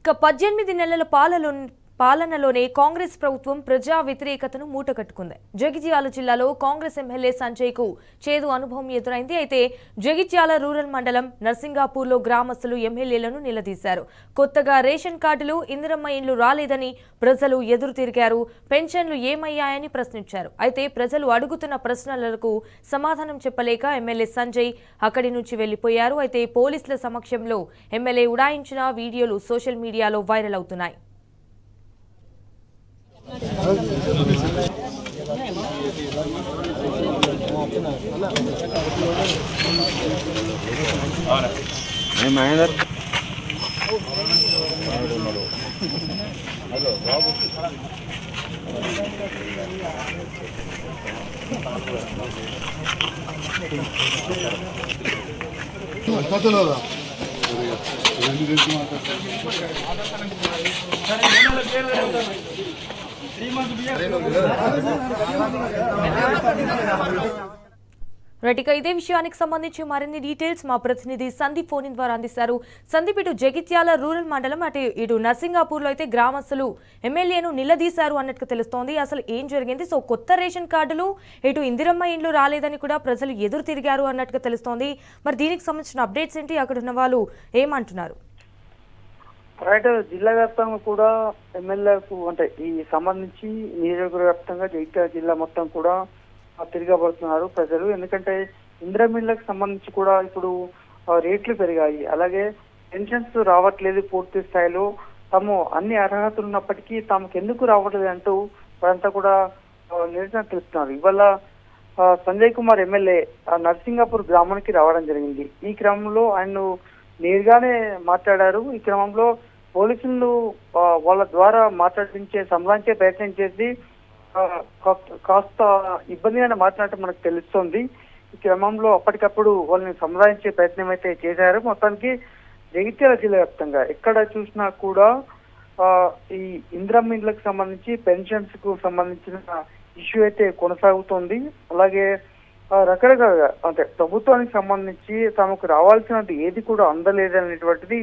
ఇక 18 నెలల పాలనలోనే కాంగ్రెస్ ప్రభుత్వం ప్రజా వ్యతిరేకతను మూటకట్టుకుంది. జగిత్యాల జిల్లాలో కాంగ్రెస్ ఎమ్మెల్యే సంజయ్ కు చేదు అనుభవం ఎదురైంది. అయితే జగిత్యాల రూరల్ మండలం నర్సింగాపూర్లో గ్రామస్తులు ఎమ్మెల్యేలను నిలదీశారు. కొత్తగా రేషన్ కార్డులు, ఇందిరమ్మ ఇండ్లు రాలేదని ప్రజలు ఎదురు తిరిగారు. పెన్షన్లు ఏమయ్యాయని ప్రశ్నించారు. అయితే ప్రజలు అడుగుతున్న ప్రశ్నలకు సమాధానం చెప్పలేక ఎమ్మెల్యే సంజయ్ అక్కడి నుంచి వెళ్లిపోయారు. అయితే పోలీసుల సమక్షంలో ఎమ్మెల్యే ఉడాయించిన వీడియోలు సోషల్ మీడియాలో వైరల్ అవుతున్నాయి. महेंद्र రైట్, ఇదే విషయానికి సంబంధించి మరిన్ని డీటెయిల్స్ మా ప్రతినిధి సందీప్ ఫోన్ ద్వారా అందిస్తారు. సందీప్, ఇటు జగిత్యాల రూరల్ మండలం ఇటు నర్సింగాపూర్లో అయితే గ్రామస్తులు ఎమ్మెల్యేను నిలదీశారు అన్నట్టు తెలుస్తోంది. అసలు ఏం జరిగింది? సో కొత్త రేషన్ కార్డులు, ఇటు ఇందిరమ్మ ఇండ్లు రాలేదని కూడా ప్రజలు ఎదురు తిరిగారు అన్నట్టుగా తెలుస్తోంది. మరి దీనికి సంబంధించిన అప్డేట్స్ ఏంటి? అక్కడ ఉన్న వాళ్ళు ఏమంటున్నారు? రైట్, జిల్లా వ్యాప్తంగా కూడా ఎమ్మెల్యేకు అంటే ఈ సంబంధించి నియోజకవర్గ వ్యాప్తంగా జగిత్యాల జిల్లా మొత్తం కూడా తిరగబడుతున్నారు ప్రజలు. ఎందుకంటే ఇందిరమిళ్లకు సంబంధించి కూడా ఇప్పుడు రేట్లు పెరిగాయి. అలాగే పెన్షన్స్ రావట్లేదు పూర్తి స్థాయిలో. తాము అన్ని అర్హతలు ఉన్నప్పటికీ తమకు ఎందుకు రావట్లేదు అంటూ వారంతా కూడా నిరసన తెలుపుతున్నారు. ఇవాళ సంజయ్ కుమార్ ఎమ్మెల్యే నర్సింగాపూర్ గ్రామానికి రావడం జరిగింది. ఈ క్రమంలో ఆయన నేరుగానే మాట్లాడారు. ఈ క్రమంలో పోలీసులు వాళ్ళ ద్వారా సంభాషించే ప్రయత్నం చేసి కాస్త ఇబ్బందిగానే మాట్లాడటం మనకు తెలుస్తోంది. ఈ క్రమంలో అప్పటికప్పుడు వాళ్ళని సంధానించే ప్రయత్నం అయితే చేశారు. మొత్తానికి జగిత్యాల జిల్లా వ్యాప్తంగా ఎక్కడ చూసినా కూడా ఈ ఇందిరమ్మ ఇండ్లకు సంబంధించి పెన్షన్స్ కు సంబంధించిన ఇష్యూ అయితే కొనసాగుతోంది. అలాగే రకరకాలుగా అంటే ప్రభుత్వానికి సంబంధించి తమకు రావాల్సినది ఏది కూడా అందలేదనేటువంటిది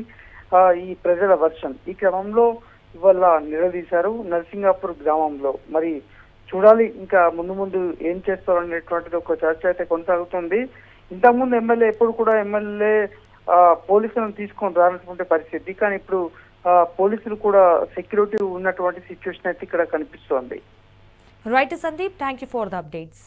ఈ ప్రజల వర్షన్. ఈ క్రమంలో ఇవాళ నిలదీశారు నర్సింగాపూర్ గ్రామంలో. మరి చూడాలి ఇంకా ముందు ఏం చేస్తారు అనేటువంటిది ఒక చర్చ అయితే కొనసాగుతుంది. ఇంతకుముందు ఎమ్మెల్యే ఎప్పుడు కూడా పోలీసులను తీసుకొని రానటువంటి పరిస్థితి, కానీ ఇప్పుడు పోలీసులు కూడా సెక్యూరిటీ ఉన్నటువంటి సిచ్యువేషన్ అయితే ఇక్కడ కనిపిస్తోంది. Right Sandeep, thank you for the updates.